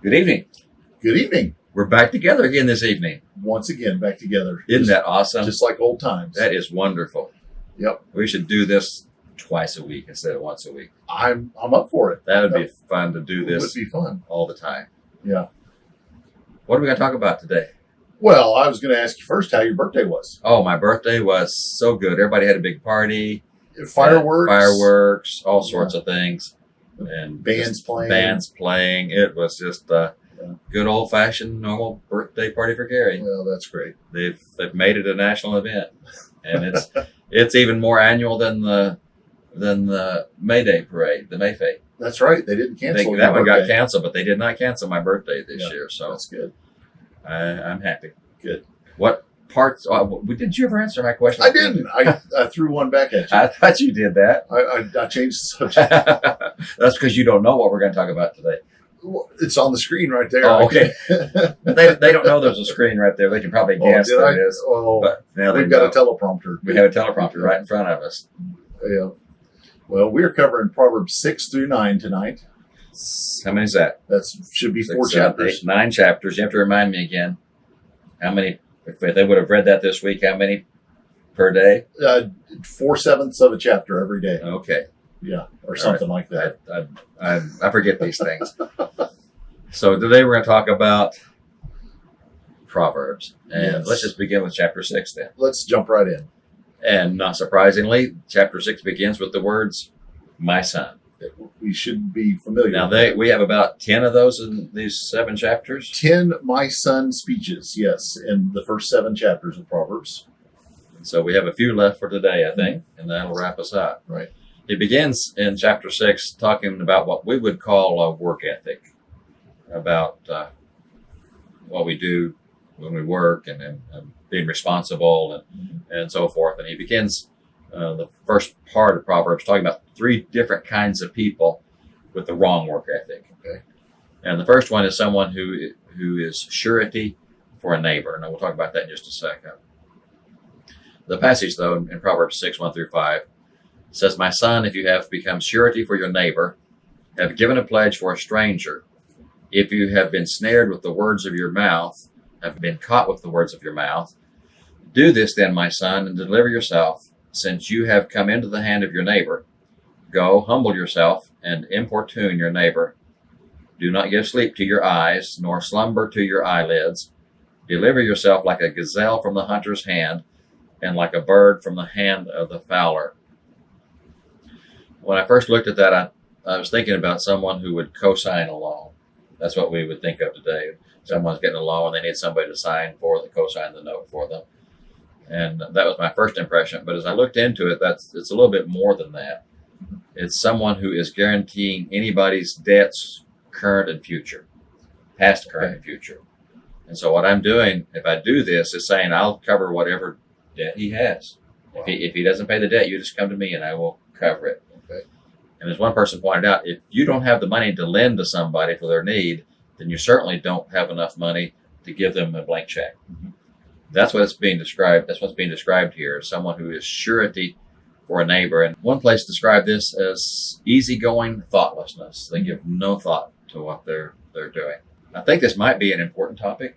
Good evening. Good evening. We're back together again this evening. Once again, back together. Isn't that awesome? Just like old times. That is wonderful. Yep. We should do this twice a week instead of once a week. I'm up for it. That would be fun to do this. It would be fun. All the time. Yeah. What are we going to talk about today? Well, I was going to ask you first how your birthday was. Oh, my birthday was so good. Everybody had a big party. Fireworks. All sorts of things. And bands playing. It was just a good old-fashioned normal birthday party for Gary. Well, that's great. They've made it a national event, and it's even more annual than the May Day parade, the Mayfay. That's right. They didn't cancel that one got canceled, but they did not cancel my birthday this year. So that's good. I'm happy. Good. What parts? Did you ever answer my question? I didn't. I threw one back at you. I thought you did that. I changed the subject. That's because you don't know what we're going to talk about today. It's on the screen right there. Oh, okay. they don't know there's a screen right there. They can probably guess there it is. But now we've got a teleprompter. We have a teleprompter right in front of us. Yeah. Well, we're covering Proverbs 6 through 9 tonight. How many is that? That should be 4 chapters. 9 chapters. You have to remind me again. How many? If they would have read that this week, how many per day? 4/7 of a chapter every day. Okay. Yeah, or something like that. I forget these things. So today we're going to talk about Proverbs. And let's just begin with chapter 6 then. Let's jump right in. And not surprisingly, chapter 6 begins with the words, my son. We should be familiar now, with that. We have about 10 of those in these 7 chapters. 10 my son speeches, yes, in the first 7 chapters of Proverbs. So we have a few left for today, I think, and that'll wrap us up. Right. He begins in chapter 6 talking about what we would call a work ethic, about what we do when we work and being responsible and so forth. And he begins the first part of Proverbs talking about 3 different kinds of people with the wrong work ethic. Okay. And the first one is someone who is surety for a neighbor. And we'll talk about that in just a second. The passage, though, in Proverbs 6, 1 through 5, says, my son, if you have become surety for your neighbor, have given a pledge for a stranger, if you have been snared with the words of your mouth, have been caught with the words of your mouth, do this then, my son, and deliver yourself, since you have come into the hand of your neighbor. Go, humble yourself, and importune your neighbor. Do not give sleep to your eyes, nor slumber to your eyelids. Deliver yourself like a gazelle from the hunter's hand, and like a bird from the hand of the fowler. When I first looked at that, I was thinking about someone who would co-sign a loan. That's what we would think of today. Someone's getting a loan, they need somebody to co-sign the note for them. And that was my first impression. But as I looked into it, it's a little bit more than that. It's someone who is guaranteeing anybody's debts, current and future, past, current, and future. And so what I'm doing, if I do this, is saying I'll cover whatever debt he has. Wow. If he doesn't pay the debt, you just come to me and I will cover it. Okay. And as one person pointed out, if you don't have the money to lend to somebody for their need, then you certainly don't have enough money to give them a blank check. Mm-hmm. That's what's being described. That's what's being described here. Someone who is surety for a neighbor. And one place described this as easygoing thoughtlessness. They give no thought to what they're doing. I think this might be an important topic.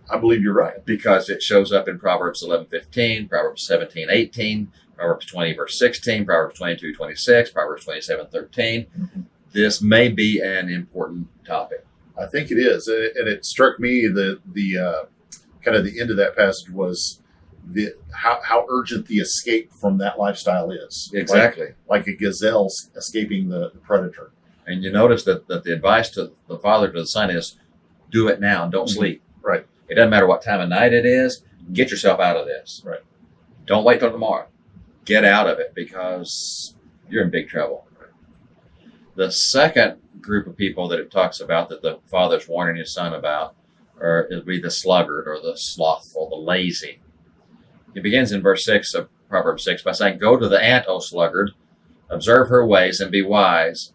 I believe you're right. Because it shows up in Proverbs 11:15, Proverbs 17:18, Proverbs 20, verse 16, Proverbs 22:26, Proverbs 27:13. Mm-hmm. This may be an important topic. I think it is. And it struck me the kind of the end of that passage was how urgent the escape from that lifestyle is. Exactly. Like a gazelle escaping the predator. And you notice that the advice to the father to the son is, do it now and don't sleep. Right. It doesn't matter what time of night it is. Get yourself out of this. Right. Don't wait till tomorrow. Get out of it because you're in big trouble. Right. The second group of people that it talks about that the father's warning his son about it'll be the sluggard or the slothful, the lazy. He begins in verse 6 of Proverbs 6 by saying, go to the ant, O sluggard, observe her ways and be wise,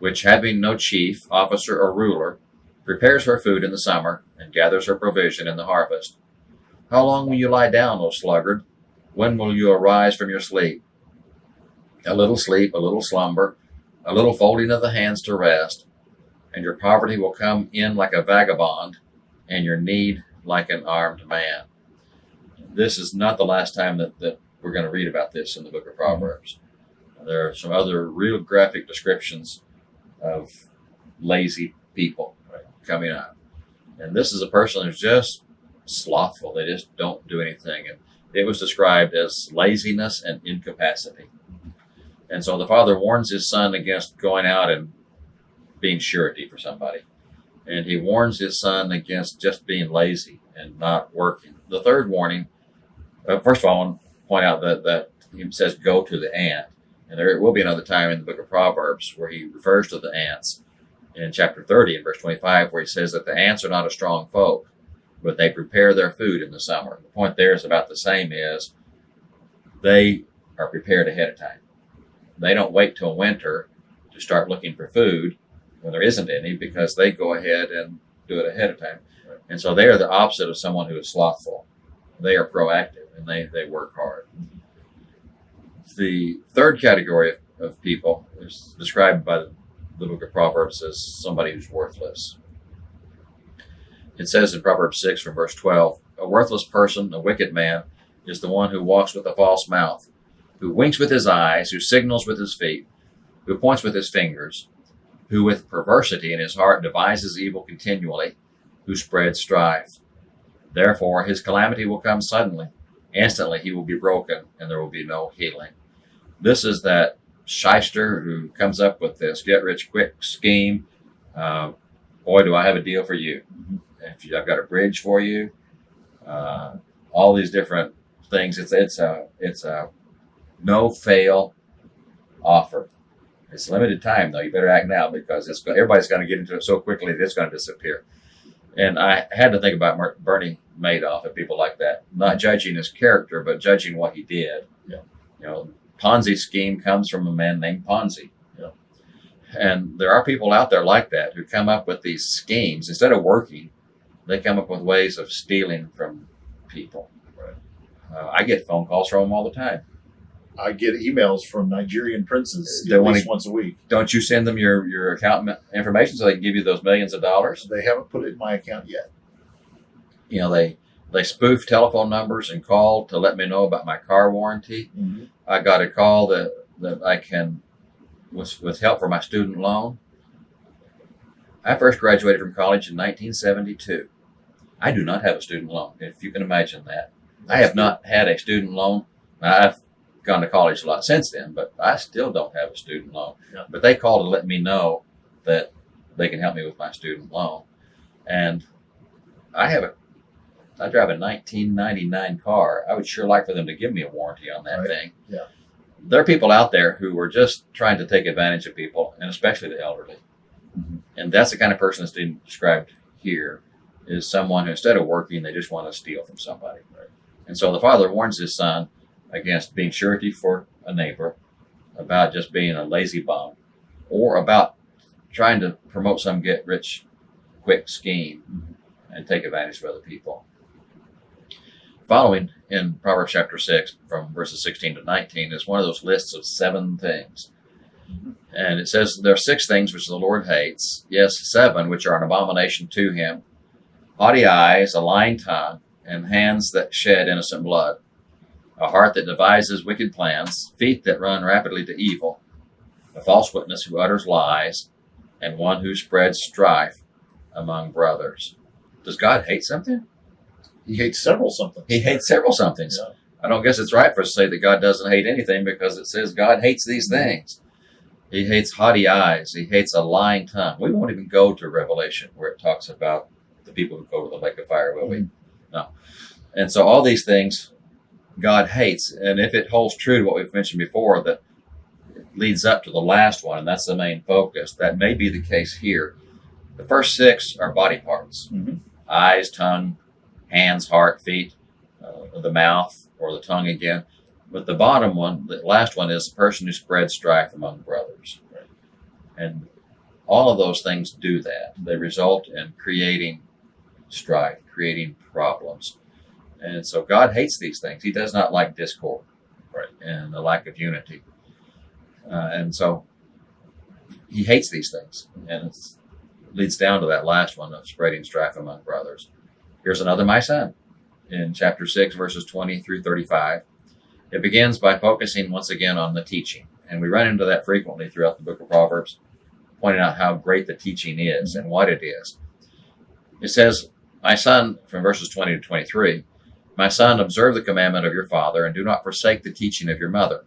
which having no chief, officer, or ruler, prepares her food in the summer and gathers her provision in the harvest. How long will you lie down, O sluggard? When will you arise from your sleep? A little sleep, a little slumber, a little folding of the hands to rest. and your poverty will come in like a vagabond, and your need like an armed man. This is not the last time that we're going to read about this in the book of Proverbs. There are some other real graphic descriptions of lazy people coming up. And this is a person who's just slothful. They just don't do anything. And it was described as laziness and incapacity. And so the father warns his son against going out and being surety for somebody. And he warns his son against just being lazy and not working. The third warning, first of all, I want to point out that he says, go to the ant. And there will be another time in the book of Proverbs where he refers to the ants in chapter 30 and verse 25, where he says that the ants are not a strong folk, but they prepare their food in the summer. The point there is about the same, is they are prepared ahead of time. They don't wait till winter to start looking for food when there isn't any, because they go ahead and do it ahead of time. And so they are the opposite of someone who is slothful. They are proactive and they work hard. The third category of people is described by the book of Proverbs as somebody who's worthless. It says in Proverbs 6 from verse 12, a worthless person, a wicked man, is the one who walks with a false mouth, who winks with his eyes, who signals with his feet, who points with his fingers, who with perversity in his heart devises evil continually, who spreads strife. Therefore his calamity will come suddenly. Instantly he will be broken, and there will be no healing. This is that shyster who comes up with this get-rich-quick scheme. Boy, do I have a deal for you. I've got a bridge for you. All these different things. It's a no-fail offer. It's limited time, though. You better act now, because everybody's going to get into it so quickly that it's going to disappear. And I had to think about Bernie Madoff and people like that, not judging his character, but judging what he did. Yeah. Ponzi scheme comes from a man named Ponzi. Yeah. And there are people out there like that who come up with these schemes. Instead of working, they come up with ways of stealing from people. Right. I get phone calls from them all the time. I get emails from Nigerian princes They at want least to- once a week. Don't you send them your account information so they can give you those millions of dollars? They haven't put it in my account yet. They spoof telephone numbers and call to let me know about my car warranty. Mm-hmm. I got a call that I can, with help for my student loan. I first graduated from college in 1972. I do not have a student loan, if you can imagine that. I have not had a student loan. I've gone to college a lot since then, but I still don't have a student loan. Yeah. But they call to let me know that they can help me with my student loan. And I drive a 1999 car. I would sure like for them to give me a warranty on that thing. Yeah. There are people out there who are just trying to take advantage of people, and especially the elderly. Mm-hmm. And that's the kind of person that's being described here, is someone who, instead of working, they just want to steal from somebody. Right? And so the father warns his son against being surety for a neighbor, about just being a lazy bum, or about trying to promote some get-rich-quick scheme and take advantage of other people. Following in Proverbs chapter 6, from verses 16 to 19, is one of those lists of 7 things. And it says, there are 6 things which the Lord hates, yes, 7 which are an abomination to him: haughty eyes, a lying tongue, and hands that shed innocent blood, a heart that devises wicked plans, feet that run rapidly to evil, a false witness who utters lies, and one who spreads strife among brothers. Does God hate something? He hates several somethings. He hates several somethings. Yeah. I don't guess it's right for us to say that God doesn't hate anything, because it says God hates these things. He hates haughty eyes. He hates a lying tongue. We won't even go to Revelation where it talks about the people who go to the lake of fire, will we? No. And so all these things God hates. And if it holds true to what we've mentioned before, that it leads up to the last one, and that's the main focus, that may be the case here. The first 6 are body parts: eyes, tongue, hands, heart, feet, the mouth, or the tongue again. But the bottom one, the last one, is the person who spreads strife among brothers. Right? And all of those things do that. They result in creating strife, creating problems. And so God hates these things. He does not like discord, right, and the lack of unity. And so he hates these things. And leads down to that last one of spreading strife among brothers. Here's another my son in chapter 6, verses 20 through 35. It begins by focusing once again on the teaching. And we run into that frequently throughout the book of Proverbs, pointing out how great the teaching is and what it is. It says, my son, from verses 20 to 23, my son, observe the commandment of your father, and do not forsake the teaching of your mother.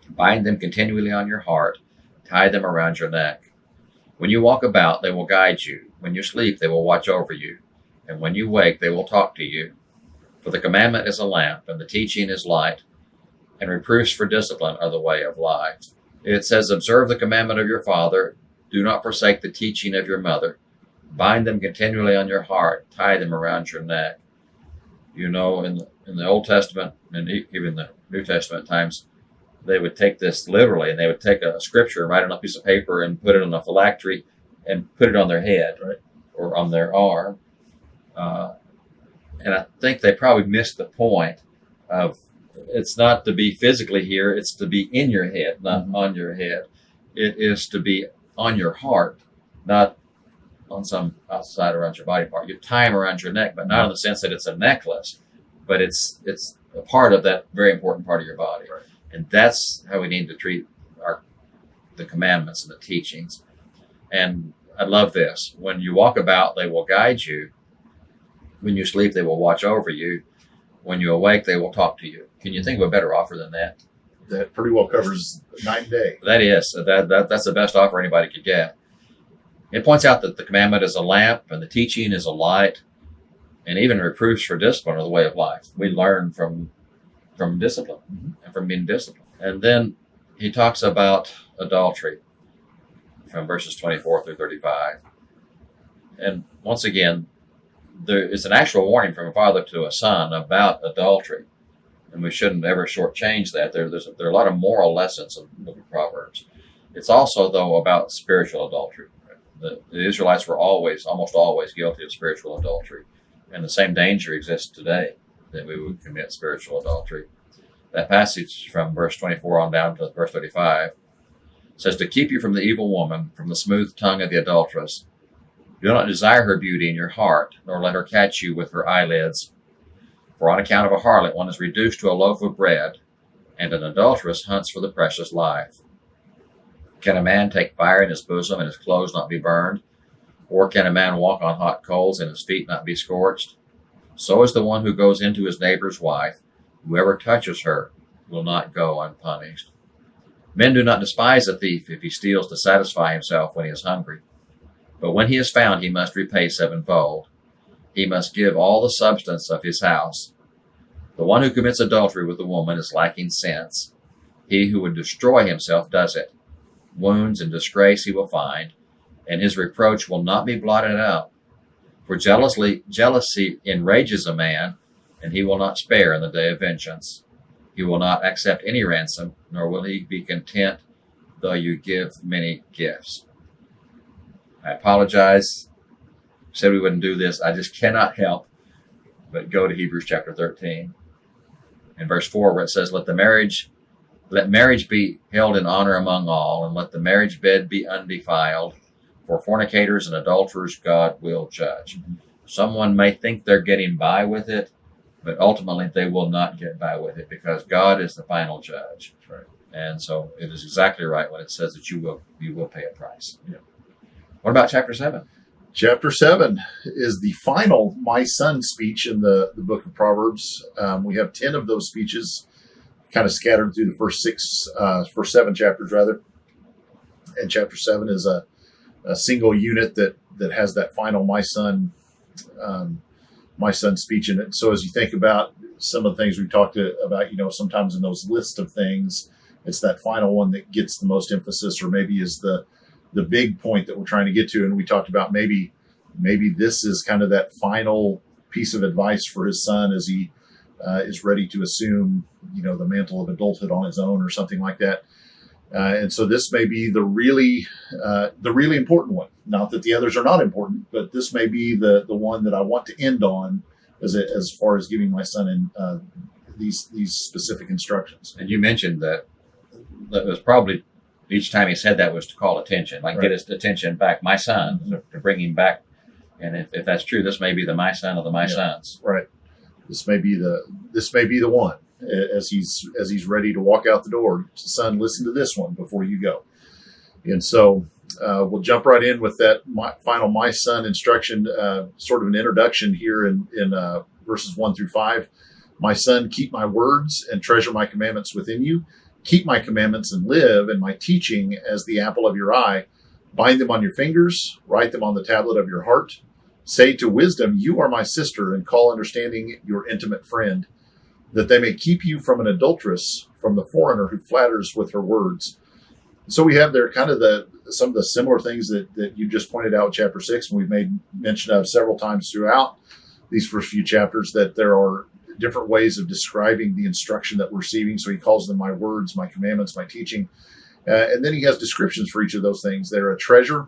Bind them continually on your heart, tie them around your neck. When you walk about, they will guide you. When you sleep, they will watch over you. And when you wake, they will talk to you. For the commandment is a lamp, and the teaching is light, and reproofs for discipline are the way of life. It says, observe the commandment of your father, do not forsake the teaching of your mother, bind them continually on your heart, tie them around your neck. You know, in the Old Testament, and even the New Testament times, they would take this literally, and they would take a scripture, write it on a piece of paper, and put it on a phylactery, and put it on their head, right, or on their arm. And I think they probably missed the point of, it's not to be physically here, it's to be in your head, not on your head. It is to be on your heart, not on some outside around your body part. You tie them around your neck, but not in the sense that it's a necklace, but it's a part of that very important part of your body. Right. And that's how we need to treat the commandments and the teachings. And I love this. When you walk about, they will guide you. When you sleep, they will watch over you. When you awake, they will talk to you. Can you think of a better offer than that? That pretty well covers night and day. That is. That's the best offer anybody could get. It points out that the commandment is a lamp and the teaching is a light, and even reproofs for discipline are the way of life. We learn from discipline and from being disciplined. And then he talks about adultery from verses 24 through 35. And once again, there is an actual warning from a father to a son about adultery. And we shouldn't ever shortchange that. There are a lot of moral lessons in the book of Proverbs. It's also, though, about spiritual adultery. The Israelites were almost always guilty of spiritual adultery. And the same danger exists today, that we would commit spiritual adultery. That passage from verse 24 on down to verse 35 says, to keep you from the evil woman, from the smooth tongue of the adulteress. Do not desire her beauty in your heart, nor let her catch you with her eyelids. For on account of a harlot one is reduced to a loaf of bread, and an adulteress hunts for the precious life. Can a man take fire in his bosom and his clothes not be burned? Or can a man walk on hot coals and his feet not be scorched? So is the one who goes into his neighbor's wife. Whoever touches her will not go unpunished. Men do not despise a thief if he steals to satisfy himself when he is hungry. But when he is found, he must repay sevenfold. He must give all the substance of his house. The one who commits adultery with a woman is lacking sense. He who would destroy himself does it. Wounds and disgrace he will find, and his reproach will not be blotted out. For jealousy enrages a man, and he will not spare in the day of vengeance. He will not accept any ransom, nor will he be content, though you give many gifts. I apologize. Said we wouldn't do this. I just cannot help but go to Hebrews chapter 13. In verse 4, where it says, Let marriage be held in honor among all, and let the marriage bed be undefiled. For fornicators and adulterers God will judge. Someone may think they're getting by with it, but ultimately they will not get by with it, because God is the final judge. Right. And so it is exactly right when it says that you will pay a price. Yeah. What about chapter 7? Chapter 7 is the final my son speech in the book of Proverbs. We have 10 of those speeches kind of scattered through the first 7 chapters, rather. And chapter 7 is a single unit that has that final my son speech in it. So as you think about some of the things we've talked about, sometimes in those lists of things, it's that final one that gets the most emphasis, or maybe is the big point that we're trying to get to. And we talked about maybe this is kind of that final piece of advice for his son as he is ready to assume, the mantle of adulthood on his own or something like that. And so this may be the really important one. Not that the others are not important, but this may be the one that I want to end on as far as giving my son in these specific instructions. And you mentioned that was probably each time he said that was to call attention, like Right. get his attention back. My son, to bring him back. And if that's true, this may be the my son of the my sons. Right. This may be the one as he's ready to walk out the door. Son, listen to this one before you go. And so we'll jump right in with that final my son instruction, sort of an introduction here in verses 1 through 5. My son, keep my words and treasure my commandments within you. Keep my commandments and live, and my teaching as the apple of your eye. Bind them on your fingers, write them on the tablet of your heart. Say to wisdom, you are my sister, and call understanding your intimate friend, that they may keep you from an adulteress, from the foreigner who flatters with her words. So we have there kind of some of the similar things that you just pointed out in chapter 6, and we've made mention of several times throughout these first few chapters, that there are different ways of describing the instruction that we're receiving. So he calls them my words, my commandments, my teaching. And then he has descriptions for each of those things. They're a treasure.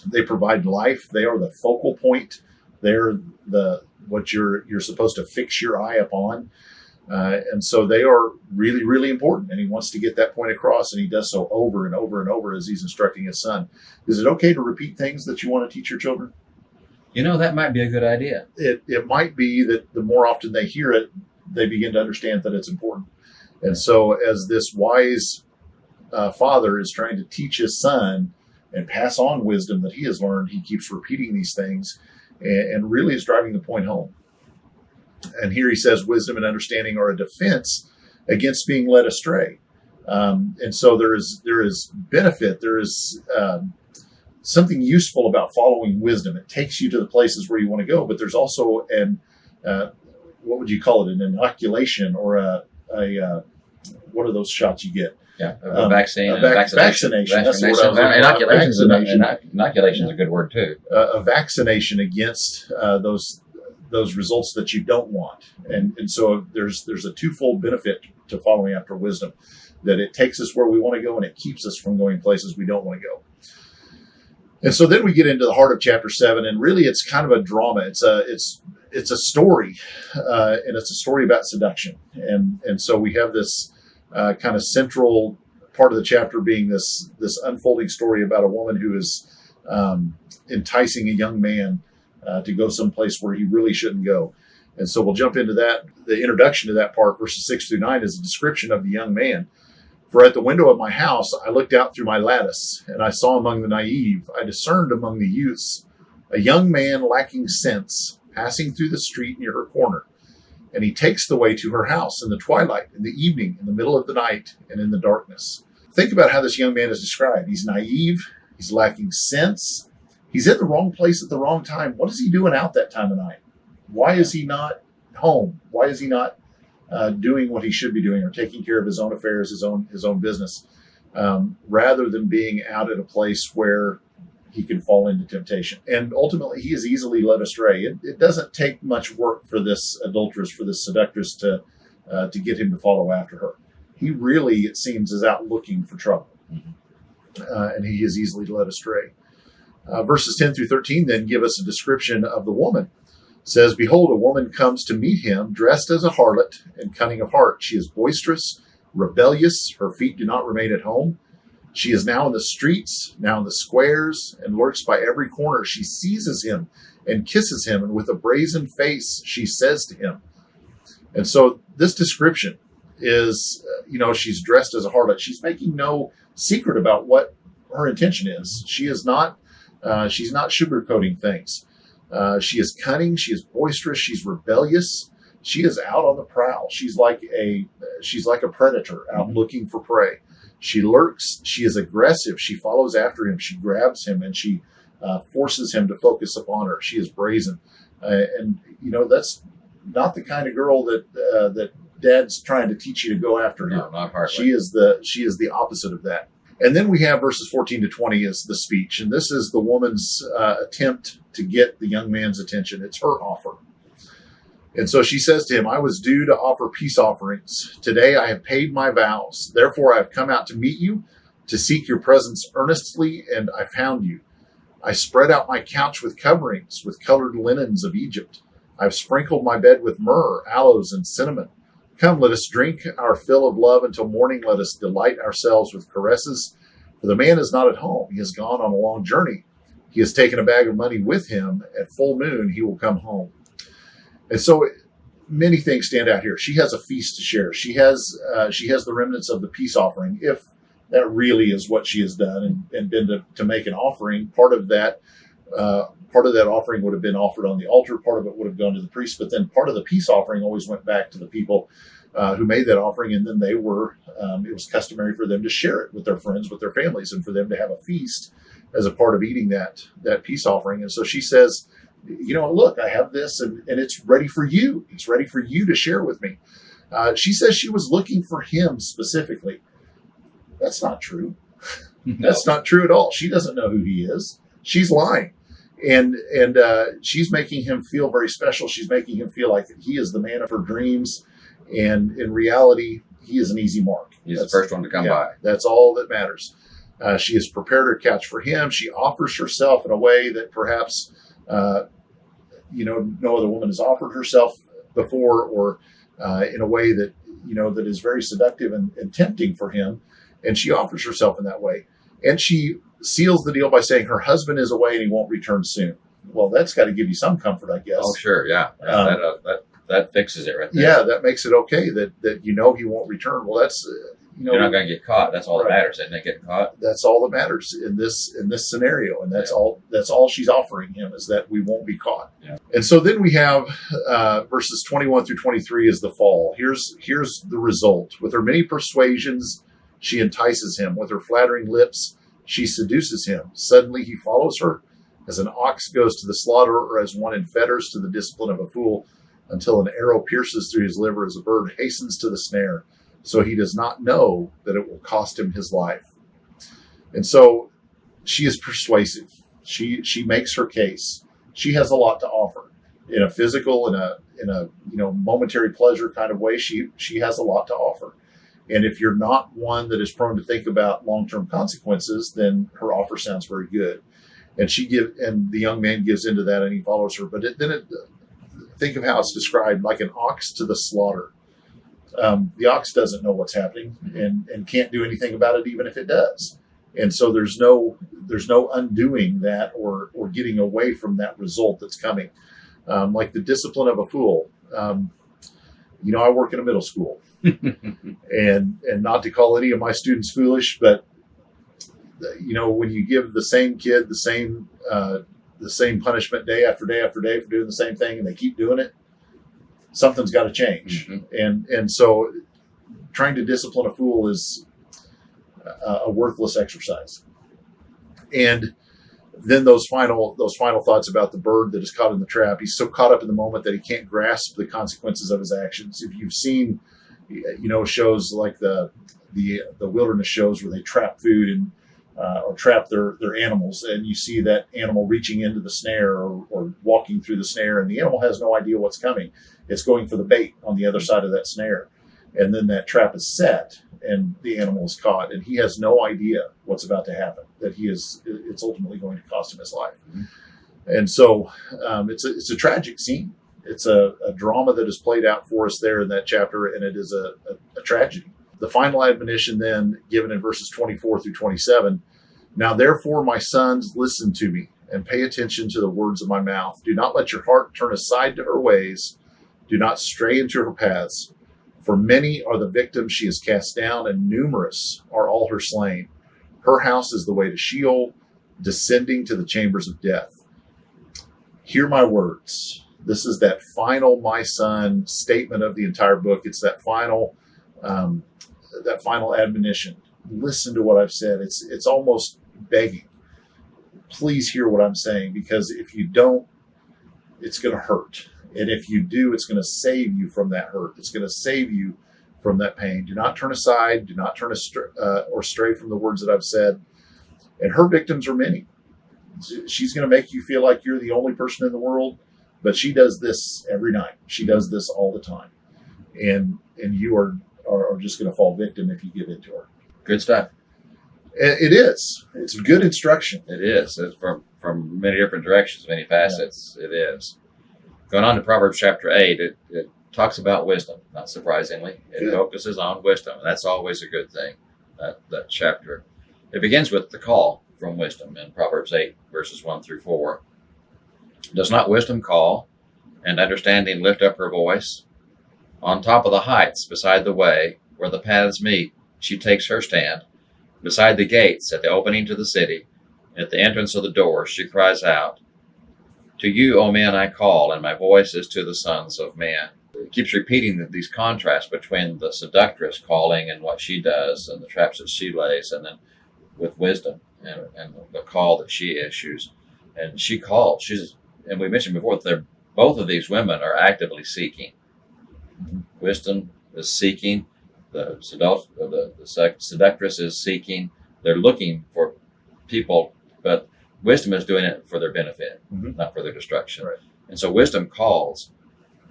They provide life. They are the focal point. They're what you're supposed to fix your eye upon. And so they are really, really important. And he wants to get that point across, and he does so over and over and over as he's instructing his son. Is it okay to repeat things that you want to teach your children? That might be a good idea. It might be that the more often they hear it, they begin to understand that it's important. And so as this wise father is trying to teach his son and pass on wisdom that he has learned, he keeps repeating these things and really is driving the point home. And here he says wisdom and understanding are a defense against being led astray. And so there is benefit. There is something useful about following wisdom. It takes you to the places where you want to go, but there's also what would you call it? An inoculation or a what are those shots you get? Yeah, a vaccine. Vaccination. That's the word I was looking for. Inoculation is a good word too. A vaccination against those results that you don't want. And so there's a twofold benefit to following after wisdom, that it takes us where we want to go and it keeps us from going places we don't want to go. And so then we get into the heart of chapter 7, and really it's kind of a drama. It's a story, and it's a story about seduction. And so we have this kind of central part of the chapter being this unfolding story about a woman who is enticing a young man to go someplace where he really shouldn't go. And so we'll jump into that. The introduction to that part, verses 6 through 9, is a description of the young man. For at the window of my house, I looked out through my lattice, and I saw among the naive, I discerned among the youths, a young man lacking sense, passing through the street near her corner. And he takes the way to her house in the twilight, in the evening, in the middle of the night, and in the darkness. Think about how this young man is described. He's naive. He's lacking sense. He's in the wrong place at the wrong time. What is he doing out that time of night? Why is he not home? Why is he not doing what he should be doing, or taking care of his own affairs, his own business, rather than being out at a place where he can fall into temptation? And ultimately, he is easily led astray. It doesn't take much work for this adulteress, for this seductress, to get him to follow after her. He really, it seems, is out looking for trouble, and he is easily led astray. Verses 10 through 13 then give us a description of the woman. It says, behold, a woman comes to meet him, dressed as a harlot and cunning of heart. She is boisterous, rebellious. Her feet do not remain at home. She is now in the streets, now in the squares, and lurks by every corner. She seizes him and kisses him, and with a brazen face she says to him. And so this description is, she's dressed as a harlot. She's making no secret about what her intention is. She is not, she's not sugarcoating things. She is cunning. She is boisterous. She's rebellious. She is out on the prowl. She's like a predator out looking for prey. She lurks. She is aggressive. She follows after him. She grabs him and she forces him to focus upon her. She is brazen, and that's not the kind of girl that Dad's trying to teach you to go after. No, not hardly. She is the opposite of that. And then we have verses 14 to 20 is the speech. And this is the woman's attempt to get the young man's attention. It's her offer. And so she says to him, I was due to offer peace offerings. Today I have paid my vows. Therefore I have come out to meet you, to seek your presence earnestly, and I found you. I spread out my couch with coverings, with colored linens of Egypt. I have sprinkled my bed with myrrh, aloes, and cinnamon. Come, let us drink our fill of love until morning. Let us delight ourselves with caresses For the man is not at home. He has gone on a long journey. He has taken a bag of money with him. At full moon, he will come home. And so many things stand out here. She has a feast to share. She has the remnants of the peace offering, if that really is what she has done and been to make an offering. Part of that offering would have been offered on the altar. Part of it would have gone to the priest. But then part of the peace offering always went back to the people who made that offering. And then it was customary for them to share it with their friends, with their families, and for them to have a feast as a part of eating that peace offering. And so she says, look, I have this and it's ready for you. It's ready for you to share with me. She says she was looking for him specifically. That's not true. That's not true at all. She doesn't know who he is. She's lying. And she's making him feel very special. She's making him feel like he is the man of her dreams. And in reality, he is an easy mark. He's the first one to come by. That's all that matters. She has prepared her couch for him. She offers herself in a way that perhaps, no other woman has offered herself before, or in a way that, that is very seductive and tempting for him. And she offers herself in that way. And she seals the deal by saying her husband is away and he won't return soon. Well, that's got to give you some comfort, I guess. Oh, sure. Yeah. That fixes it right there. Yeah, that makes it okay that he won't return. Well, that's, you're not going to get caught. That's all that matters. Isn't it, getting caught? That's all that matters in this scenario. And that's all she's offering him, is that we won't be caught. Yeah. And so then we have verses 21 through 23 is the fall. Here's the result. With her many persuasions, she entices him. With her flattering lips, she seduces him. Suddenly he follows her, as an ox goes to the slaughter, or as one in fetters to the discipline of a fool, until an arrow pierces through his liver, as a bird hastens to the snare. So he does not know that it will cost him his life. And so she is persuasive. She makes her case. She has a lot to offer in a physical, in a momentary pleasure kind of way. She has a lot to offer. And if you're not one that is prone to think about long-term consequences, then her offer sounds very good. And the young man gives into that and he follows her. But think of how it's described, like an ox to the slaughter. The ox doesn't know what's happening and can't do anything about it, even if it does. And so there's no undoing that or getting away from that result that's coming. Like the discipline of a fool. I work in a middle school, and not to call any of my students foolish, but when you give the same kid the same punishment day after day after day for doing the same thing, and they keep doing it, something's got to change. Mm-hmm. And so trying to discipline a fool is a worthless exercise. And then those final thoughts about the bird that is caught in the trap. He's so caught up in the moment that he can't grasp the consequences of his actions. If you've seen, shows like the wilderness shows where they trap food and or trap their animals, and you see that animal reaching into the snare or walking through the snare, and the animal has no idea what's coming. It's going for the bait on the other side of that snare. And then that trap is set and the animal is caught, and he has no idea what's about to happen, that it's ultimately going to cost him his life. Mm-hmm. And so it's a tragic scene. It's a drama that is played out for us there in that chapter, and it is a tragedy. The final admonition then given in verses 24 through 27. Now, therefore, my sons, listen to me and pay attention to the words of my mouth. Do not let your heart turn aside to her ways. Do not stray into her paths. For many are the victims she has cast down, and numerous are all her slain. Her house is the way to Sheol, descending to the chambers of death. Hear my words. This is that final, my son, statement of the entire book. It's that final admonition. Listen to what I've said. It's almost begging. Please hear what I'm saying, because if you don't, it's going to hurt. And if you do, it's going to save you from that hurt. It's going to save you from that pain. Do not turn aside. Do not turn or stray from the words that I've said. And her victims are many. She's going to make you feel like you're the only person in the world, but she does this every night. She does this all the time. And you are just going to fall victim if you give in to her. Good stuff. It is. It's good instruction. It is. It's from many different directions, many facets. Yeah. It is. Going on to Proverbs chapter 8, it talks about wisdom, not surprisingly. It focuses on wisdom. That's always a good thing, that chapter. It begins with the call from wisdom in Proverbs 8, verses 1 through 4. Does not wisdom call, and understanding lift up her voice? On top of the heights, beside the way, where the paths meet, she takes her stand. Beside the gates, at the opening to the city, at the entrance of the doors, she cries out, To you, O men, I call, and my voice is to the sons of men. It keeps repeating these contrasts between the seductress calling and what she does, and the traps that she lays, and then with wisdom and the call that she issues. And she calls. And we mentioned before that both of these women are actively seeking. Wisdom is seeking. The seductress is seeking. They're looking for people, but wisdom is doing it for their benefit, not for their destruction. Right. And so wisdom calls,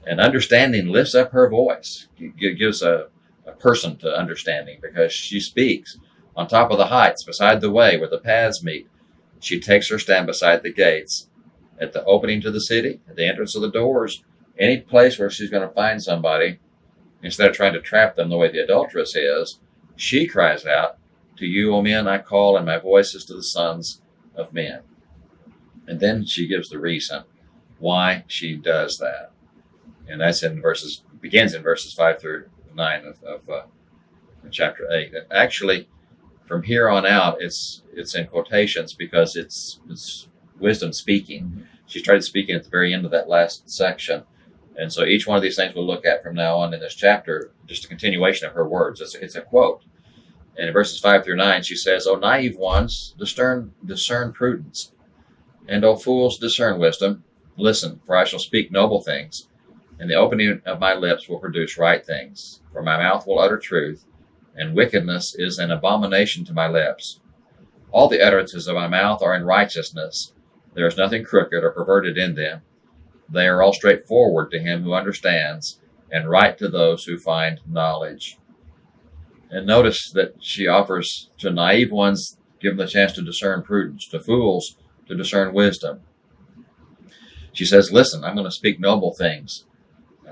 and understanding lifts up her voice. It gives a person to understanding because she speaks. On top of the heights, beside the way where the paths meet, she takes her stand beside the gates, at the opening to the city, at the entrance of the doors, any place where she's going to find somebody. Instead of trying to trap them the way the adulteress is, she cries out, To you, O men, I call, and my voice is to the sons of men. And then she gives the reason why she does that. And that's begins in verses 5 through 9 of chapter 8. Actually, from here on out, it's in quotations because it's wisdom speaking. She started speaking at the very end of that last section. And so each one of these things we'll look at from now on in this chapter, just a continuation of her words. It's a quote. And in verses 5 through 9, she says, O naive ones, discern prudence. And O fools, discern wisdom. Listen, for I shall speak noble things, and the opening of my lips will produce right things. For my mouth will utter truth, and wickedness is an abomination to my lips. All the utterances of my mouth are in righteousness. There is nothing crooked or perverted in them. They are all straightforward to him who understands, and right to those who find knowledge. And notice that she offers to naive ones, give them the chance to discern prudence, to fools to discern wisdom. She says, listen, I'm going to speak noble things.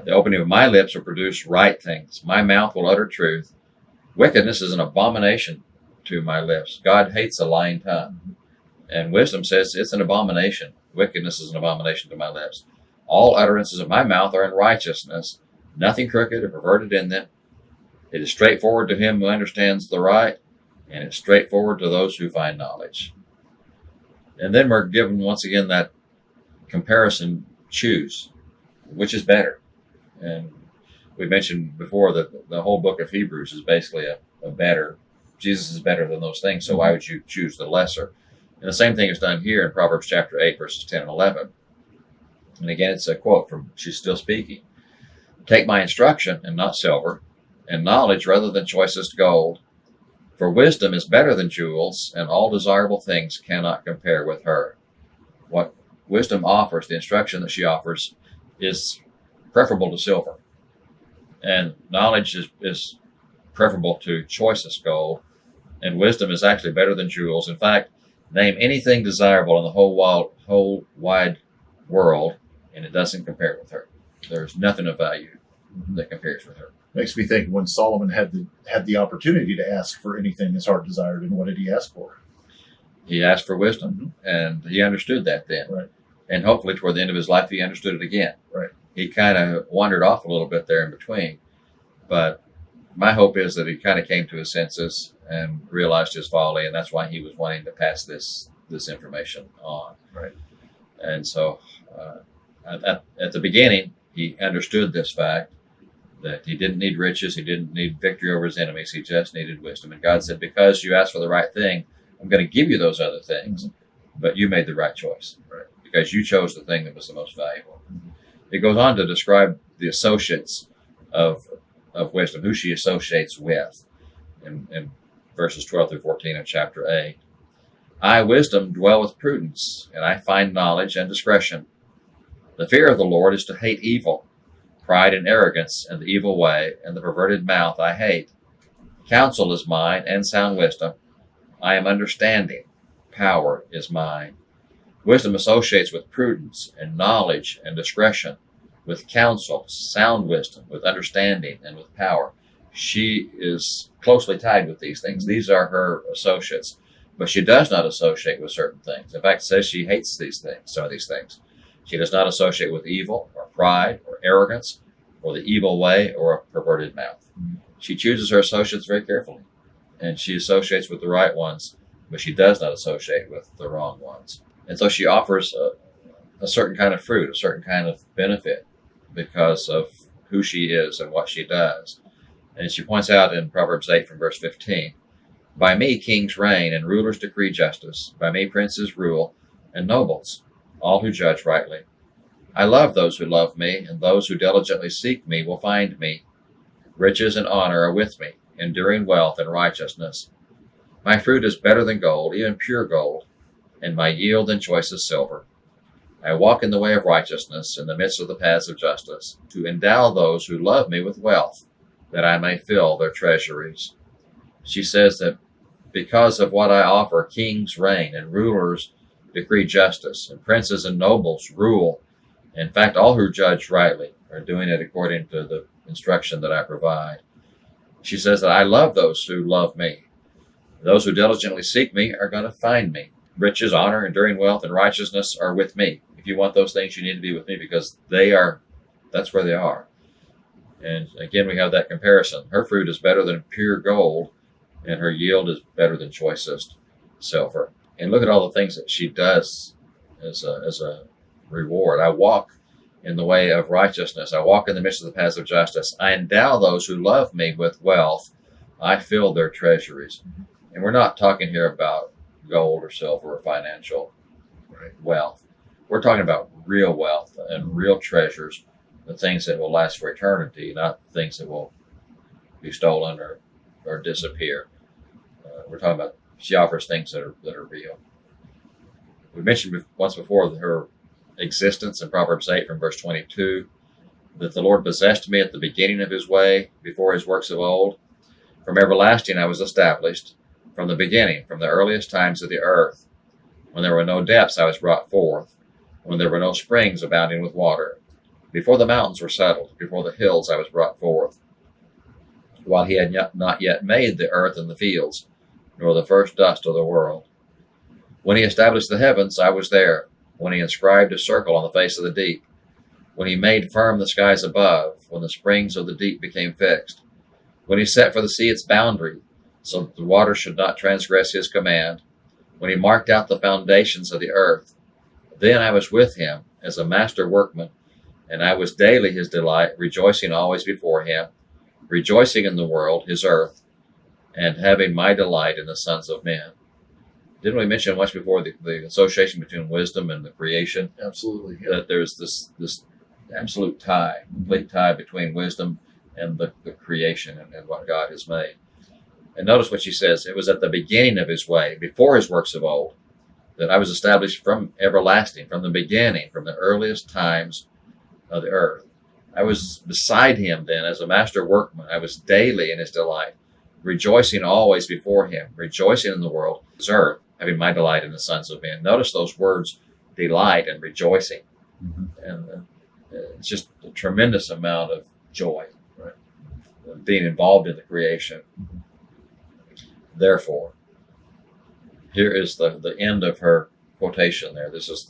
The opening of my lips will produce right things. My mouth will utter truth. Wickedness is an abomination to my lips. God hates a lying tongue. And wisdom says it's an abomination. Wickedness is an abomination to my lips. All utterances of my mouth are in righteousness, nothing crooked or perverted in them. It is straightforward to him who understands the right, and it's straightforward to those who find knowledge. And then we're given once again that comparison, choose, which is better. And we mentioned before that the whole book of Hebrews is basically a better. Jesus is better than those things, so why would you choose the lesser? And the same thing is done here in Proverbs chapter 8, verses 10 and 11. And again, it's a quote from, she's still speaking. Take my instruction and not silver, and knowledge rather than choicest gold. For wisdom is better than jewels, and all desirable things cannot compare with her. What wisdom offers, the instruction that she offers, is preferable to silver. And knowledge is preferable to choicest gold. And wisdom is actually better than jewels. In fact, name anything desirable in the whole wide world, and it doesn't compare with her. There's nothing of value that compares with her. Makes me think when Solomon had the opportunity to ask for anything his heart desired, and what did he ask for? He asked for wisdom, and he understood that then. Right. And hopefully toward the end of his life, he understood it again. Right. He kind of wandered off a little bit there in between. But my hope is that he kind of came to his senses and realized his folly, and that's why he was wanting to pass this information on. Right. And so at the beginning, he understood this fact, that he didn't need riches, he didn't need victory over his enemies, he just needed wisdom. And God said, because you asked for the right thing, I'm going to give you those other things, but you made the right choice, right? Because you chose the thing that was the most valuable. It goes on to describe the associates of wisdom, who she associates with, in verses 12 through 14 of chapter 8. I, wisdom, dwell with prudence, and I find knowledge and discretion. The fear of the Lord is to hate evil, pride and arrogance, and the evil way, and the perverted mouth I hate. Counsel is mine, and sound wisdom. I am understanding. Power is mine. Wisdom associates with prudence, and knowledge, and discretion, with counsel, sound wisdom, with understanding, and with power. She is closely tied with these things. These are her associates. But she does not associate with certain things. In fact, it says she hates these things, some of these things. She does not associate with evil or pride or arrogance or the evil way or a perverted mouth. She chooses her associates very carefully, and she associates with the right ones, but she does not associate with the wrong ones. And so she offers a certain kind of fruit, a certain kind of benefit because of who she is and what she does. And she points out in Proverbs 8 from verse 15, by me kings reign and rulers decree justice. By me princes rule and nobles, all who judge rightly. I love those who love me, and those who diligently seek me will find me. Riches and honor are with me, enduring wealth and righteousness. My fruit is better than gold, even pure gold, and my yield than choicest silver. I walk in the way of righteousness in the midst of the paths of justice, to endow those who love me with wealth, that I may fill their treasuries. She says that because of what I offer, kings reign and rulers decree justice, and princes and nobles rule. In fact, all who judge rightly are doing it according to the instruction that I provide. She says that I love those who love me. Those who diligently seek me are going to find me. Riches, honor, enduring wealth, and righteousness are with me. If you want those things, you need to be with me because that's where they are. And again, we have that comparison. Her fruit is better than pure gold, and her yield is better than choicest silver. And look at all the things that she does as a reward. I walk in the way of righteousness. I walk in the midst of the paths of justice. I endow those who love me with wealth. I fill their treasuries. And we're not talking here about gold or silver or financial wealth. We're talking about real wealth and real treasures, the things that will last for eternity, not things that will be stolen or disappear. We're talking about she offers things that are real. We mentioned once before her existence in Proverbs 8 from verse 22, that the Lord possessed me at the beginning of his way, before his works of old. From everlasting I was established, from the beginning, from the earliest times of the earth. When there were no depths I was brought forth, when there were no springs abounding with water. Before the mountains were settled, before the hills I was brought forth. While he had not yet made the earth and the fields, nor the first dust of the world. When he established the heavens, I was there. When he inscribed a circle on the face of the deep. When he made firm the skies above, when the springs of the deep became fixed. When he set for the sea its boundary, so that the water should not transgress his command. When he marked out the foundations of the earth. Then I was with him as a master workman, and I was daily his delight, rejoicing always before him, rejoicing in the world, his earth, and having my delight in the sons of men. Didn't we mention much before the association between wisdom and the creation? Absolutely. Yeah. That there's this absolute tie, complete tie between wisdom and the creation and what God has made. And notice what she says. It was at the beginning of his way, before his works of old, that I was established from everlasting, from the beginning, from the earliest times of the earth. I was beside him then as a master workman. I was daily in his delight, rejoicing always before him, rejoicing in the world, his earth, having my delight in the sons of men. Notice those words, delight and rejoicing. And it's just a tremendous amount of joy, being involved in the creation. Therefore, here is the end of her quotation there. This is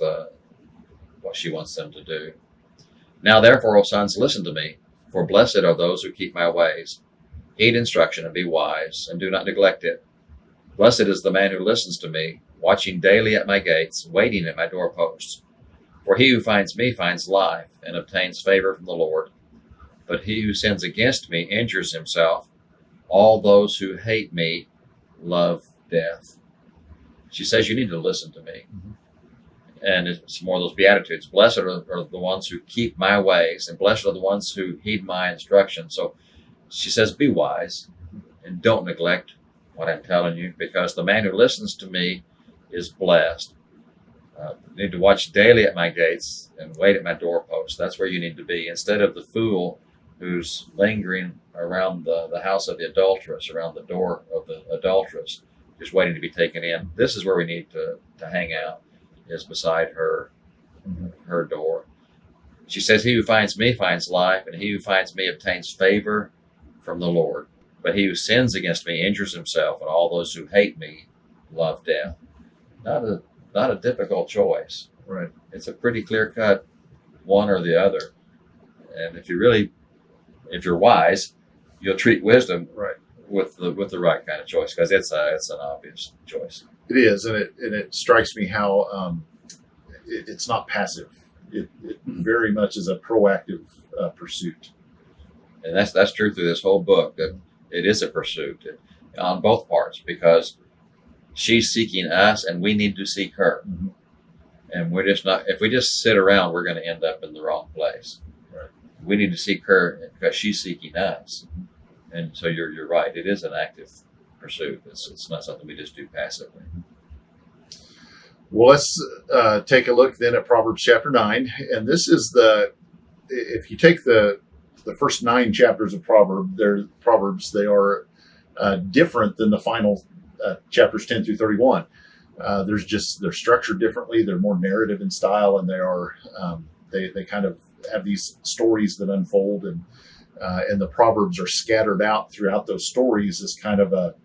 what she wants them to do. Now therefore, O sons, listen to me, for blessed are those who keep my ways. Heed instruction and be wise, and do not neglect it. Blessed is the man who listens to me, watching daily at my gates, waiting at my doorposts. For he who finds me finds life, and obtains favor from the Lord. But he who sins against me injures himself. All those who hate me love death. She says you need to listen to me. And it's more of those Beatitudes. Blessed are the ones who keep my ways, and blessed are the ones who heed my instruction. So she says, be wise, and don't neglect what I'm telling you, because the man who listens to me is blessed. You need to watch daily at my gates and wait at my doorposts. That's where you need to be, instead of the fool who's lingering around the house of the adulteress, around the door of the adulteress, just waiting to be taken in. This is where we need to hang out, is beside her door. She says, he who finds me finds life, and he who finds me obtains favor from the Lord. But he who sins against me injures himself, and all those who hate me love death. Not a difficult choice. Right. It's a pretty clear cut one or the other. And if you're wise, you'll treat wisdom Right. with the right kind of choice, because it's an obvious choice. It is, and it strikes me how it's not passive. It very much is a proactive pursuit. And that's true through this whole book, that it is a pursuit on both parts, because she's seeking us and we need to seek her. Mm-hmm. And we're just not, if we just sit around, we're going to end up in the wrong place. Right. We need to seek her because she's seeking us. And so you're right. It is an active pursuit. It's not something we just do passively. Well, let's take a look then at Proverbs chapter 9. And this is if you take the first 9 chapters of Proverbs, they are different than the final chapters 10 through 31. They're structured differently. They're more narrative in style, and they kind of have these stories that unfold, and the Proverbs are scattered out throughout those stories as kind of a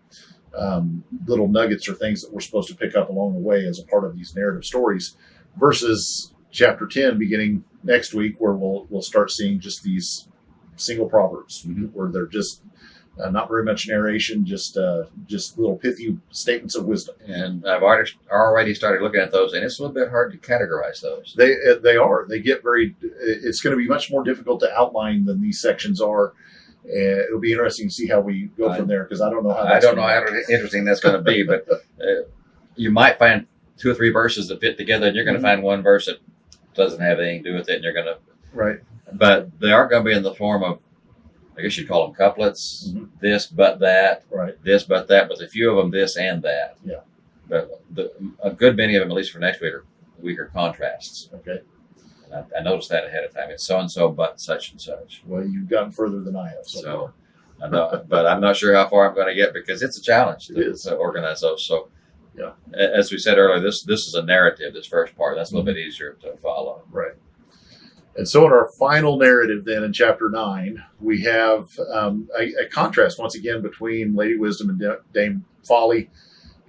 little nuggets or things that we're supposed to pick up along the way as a part of these narrative stories, versus chapter 10 beginning next week, where we'll start seeing just these single proverbs, Mm-hmm. where they're just not very much narration, just little pithy statements of wisdom. And I've already started looking at those, and it's a little bit hard to categorize those. They get very. It's going to be much more difficult to outline than these sections are. It'll be interesting to see how we go from there, because I don't know how. I don't know how interesting that's going to be, but you might find 2 or 3 verses that fit together, and you're going to find one verse that doesn't have anything to do with it, and you're going to. Right. But they are going to be in the form of, I guess you'd call them couplets. Mm-hmm. This but that. Right. This but that. But a few of them this and that. Yeah. But a good many of them, at least for next week, are contrasts. Okay. And I noticed that ahead of time. It's so and so, but such and such. Well, you've gotten further than I have. So I know, but I'm not sure how far I'm going to get, because it's a challenge to organize those. So, yeah, as we said earlier, this is a narrative. This first part, that's a little bit easier to follow. Right. And so in our final narrative then in chapter 9, we have a contrast once again between Lady Wisdom and Dame Folly.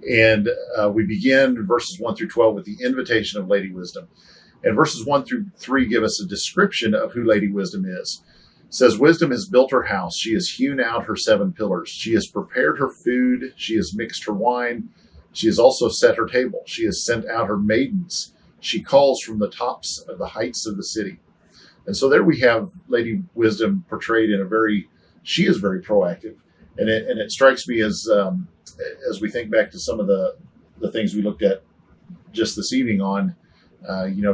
And we begin in verses 1 through 12 with the invitation of Lady Wisdom. And verses 1 through 3 give us a description of who Lady Wisdom is. It says, Wisdom has built her house. She has hewn out her 7 pillars. She has prepared her food. She has mixed her wine. She has also set her table. She has sent out her maidens. She calls from the tops of the heights of the city. And so there we have Lady Wisdom portrayed in she is very proactive. And it strikes me as we think back to some of the things we looked at just this evening on,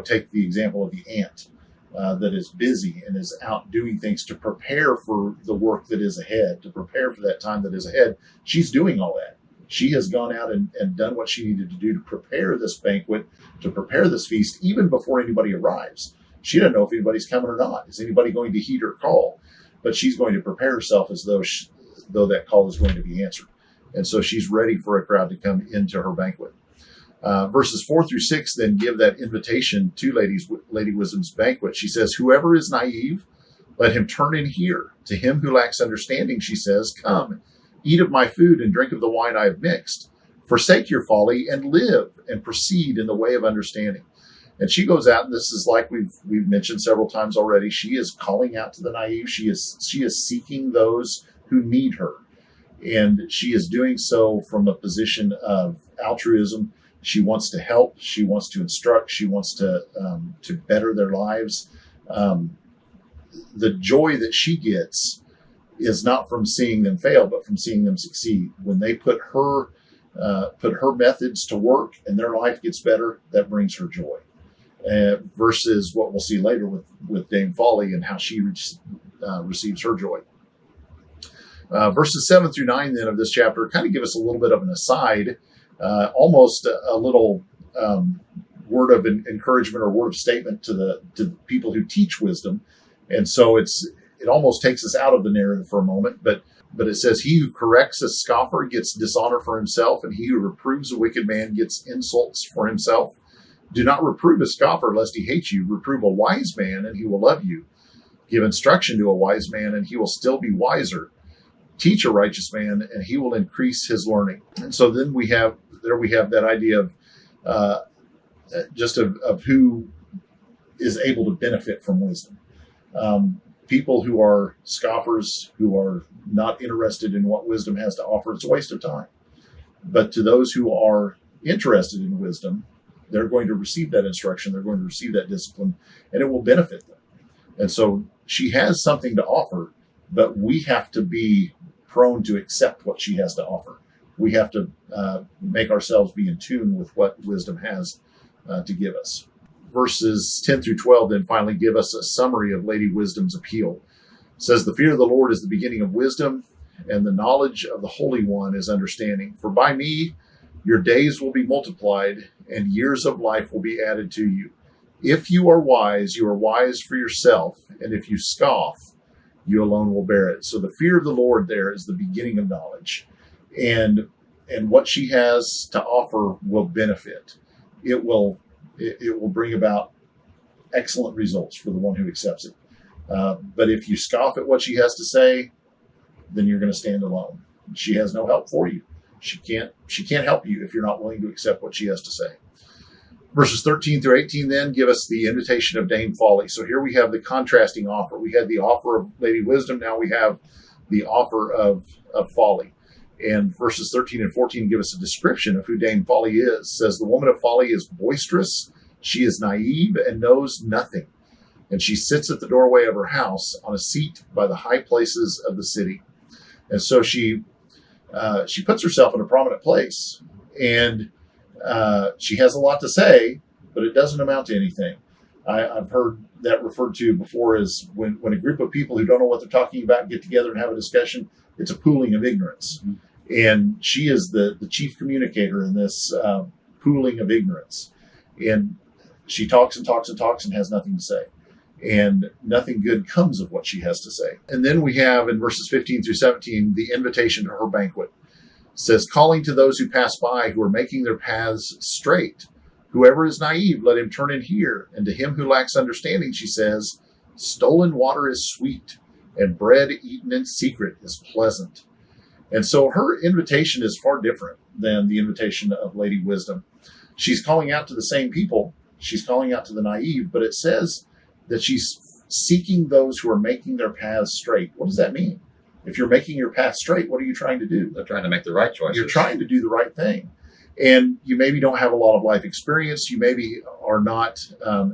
take the example of the ant that is busy and is out doing things to prepare for the work that is ahead, to prepare for that time that is ahead. She's doing all that. She has gone out and done what she needed to do to prepare this banquet, to prepare this feast, even before anybody arrives. She doesn't know if anybody's coming or not. Is anybody going to heed her call? But she's going to prepare herself as though that call is going to be answered. And so she's ready for a crowd to come into her banquet. Verses 4 through 6 then give that invitation to Lady Wisdom's banquet. She says, whoever is naive, let him turn in here. To him who lacks understanding, she says, come, eat of my food and drink of the wine I have mixed. Forsake your folly and live and proceed in the way of understanding. And she goes out, and this is like we've mentioned several times already. She is calling out to the naive. She is seeking those who need her. And she is doing so from a position of altruism. She wants to help. She wants to instruct. She wants to better their lives. The joy that she gets is not from seeing them fail, but from seeing them succeed. When they put her methods to work and their life gets better, that brings her joy. Versus what we'll see later with Dame Folly and how she receives her joy. Verses 7 through 9 then of this chapter kind of give us a little bit of an aside, almost a little word of encouragement or word of statement to the people who teach wisdom. And so it almost takes us out of the narrative for a moment, but it says, he who corrects a scoffer gets dishonor for himself, and he who reproves a wicked man gets insults for himself. Do not reprove a scoffer lest he hate you. Reprove a wise man and he will love you. Give instruction to a wise man and he will still be wiser. Teach a righteous man and he will increase his learning. And so then we have there we have that idea of just of who is able to benefit from wisdom. People who are scoffers, who are not interested in what wisdom has to offer, it's a waste of time. But to those who are interested in wisdom, they're going to receive that instruction, they're going to receive that discipline, and it will benefit them. And so she has something to offer, but we have to be prone to accept what she has to offer. We have to make ourselves be in tune with what wisdom has to give us. Verses 10 through 12 then finally give us a summary of Lady Wisdom's appeal. It says, "The fear of the Lord is the beginning of wisdom, and the knowledge of the Holy One is understanding. For by me your days will be multiplied, and years of life will be added to you. If you are wise for yourself, and if you scoff, you alone will bear it." So the fear of the Lord there is the beginning of knowledge. And what she has to offer will benefit. It will bring about excellent results for the one who accepts it. But if you scoff at what she has to say, then you're going to stand alone. She has no help for you. She can't help you if you're not willing to accept what she has to say. Verses 13 through 18 then give us the invitation of Dame Folly. So here we have the contrasting offer. We had the offer of Lady Wisdom. Now we have the offer of Folly. And verses 13 and 14 give us a description of who Dame Folly is. It says, "The woman of folly is boisterous. She is naive and knows nothing. And she sits at the doorway of her house on a seat by the high places of the city." And so she puts herself in a prominent place. And she has a lot to say, but it doesn't amount to anything. I've heard that referred to before as when a group of people who don't know what they're talking about get together and have a discussion, it's a pooling of ignorance. Mm-hmm. And she is the chief communicator in this pooling of ignorance. And she talks and talks and talks and has nothing to say. And nothing good comes of what she has to say. And then we have in verses 15 through 17, the invitation to her banquet. It says, "Calling to those who pass by, who are making their paths straight. Whoever is naive, let him turn in here. And to him who lacks understanding, she says, stolen water is sweet, and bread eaten in secret is pleasant." And so her invitation is far different than the invitation of Lady Wisdom. She's calling out to the same people. She's calling out to the naive, but it says that she's seeking those who are making their paths straight. What does that mean? If you're making your path straight, what are you trying to do? They're trying to make the right choices. You're trying to do the right thing. And you maybe don't have a lot of life experience. You maybe are not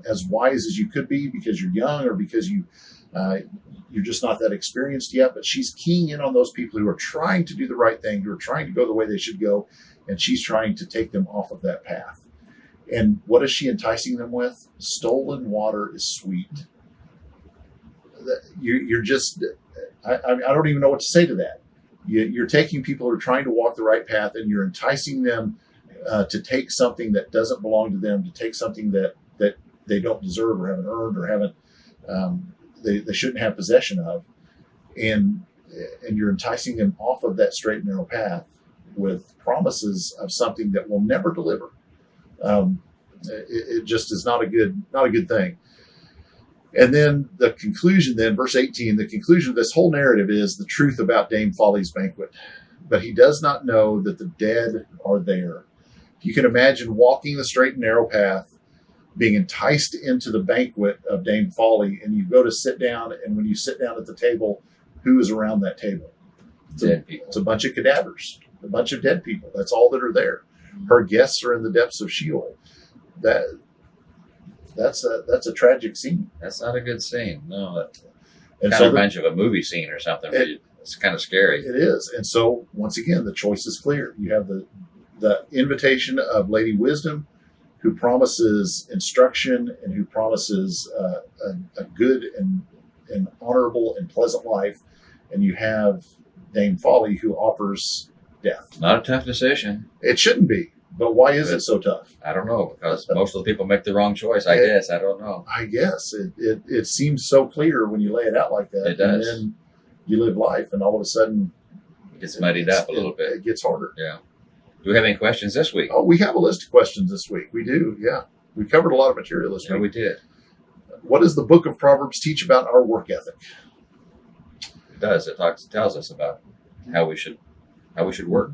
as wise as you could be because you're young or because you're just not that experienced yet. But she's keying in on those people who are trying to do the right thing, who are trying to go the way they should go, and she's trying to take them off of that path. And what is she enticing them with? Stolen water is sweet. You're just, I don't even know what to say to that. You're taking people who are trying to walk the right path, and you're enticing them to take something that doesn't belong to them, to take something that they don't deserve or haven't earned or haven't they shouldn't have possession of, and you're enticing them off of that straight and narrow path with promises of something that will never deliver. It just is not a good thing. And then the conclusion, verse 18, the conclusion of this whole narrative is the truth about Dame Folly's banquet. But he does not know that the dead are there. You can imagine walking the straight and narrow path, being enticed into the banquet of Dame Folly, and you go to sit down, and when you sit down at the table, who is around that table? Dead people. It's a bunch of cadavers, a bunch of dead people. That's all that are there. Her guests are in the depths of Sheol. That's a tragic scene. That's not a good scene. No, And kind so of reminds you of a movie scene or something. It's kind of scary. It is. And so once again, the choice is clear. You have the invitation of Lady Wisdom, who promises instruction and who promises a good and honorable and pleasant life. And you have Dame Folly, who offers death. Not a tough decision. It shouldn't be. But why is it so tough? I don't know, because most of the people make the wrong choice, I guess. I don't know. I guess. It seems so clear when you lay it out like that. It does. And then you live life, and all of a sudden it gets muddied up a little bit. It gets harder. Yeah. Do we have any questions this week? Oh, we have a list of questions this week. We do, yeah. We covered a lot of material this week. Yeah, we did. What does the book of Proverbs teach about our work ethic? It does. It tells us about how we should work.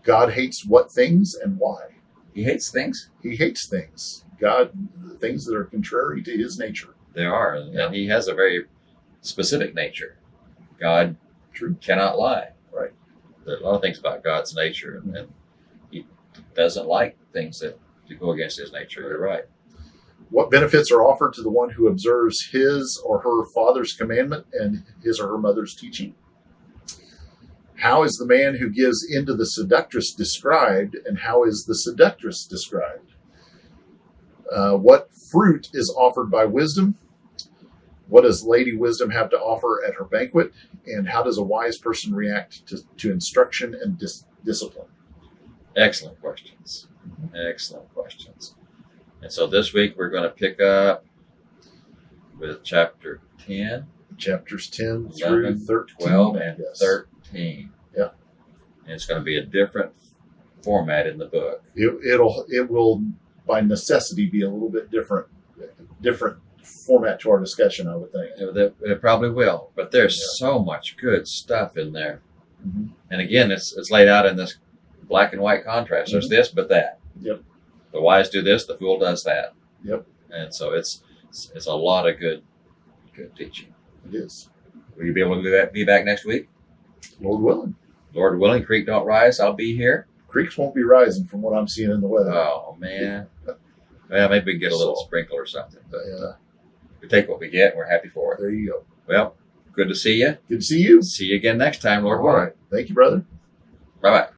God hates what things and why? He hates things. He hates things. God, things that are contrary to his nature. There are, Yeah. and he has a very specific nature. God True. cannot lie. Right. There are a lot of things about God's nature, and he doesn't like things that go against his nature. You're right. What benefits are offered to the one who observes his or her father's commandment and his or her mother's teaching? How is the man who gives in to the seductress described, and how is the seductress described? What fruit is offered by wisdom? What does Lady Wisdom have to offer at her banquet? And how does a wise person react to instruction and discipline? Excellent questions. Excellent questions. And so this week we're going to pick up with chapter 10, Chapters 10 11, through 13. 12, I and guess. 13. Yeah. And it's going to be a different format in the book. It will by necessity be a little bit different format to our discussion, I would think. It probably will, but there's Yeah. so much good stuff in there. Mm-hmm. And again, it's laid out in this black and white contrast. There's this, but that. Yep. The wise do this, the fool does that. Yep. And so it's a lot of good teaching. It is. Will you be able to be back next week? Lord willing. Lord willing, creek don't rise. I'll be here. Creeks won't be rising from what I'm seeing in the weather. Oh man. Well, maybe we can get a little So- sprinkle or something. But Yeah. we take what we get, and we're happy for it. There you go. Well, good to see you. Good to see you. See you again next time, Lord All willing. right. Thank you, brother. Bye bye.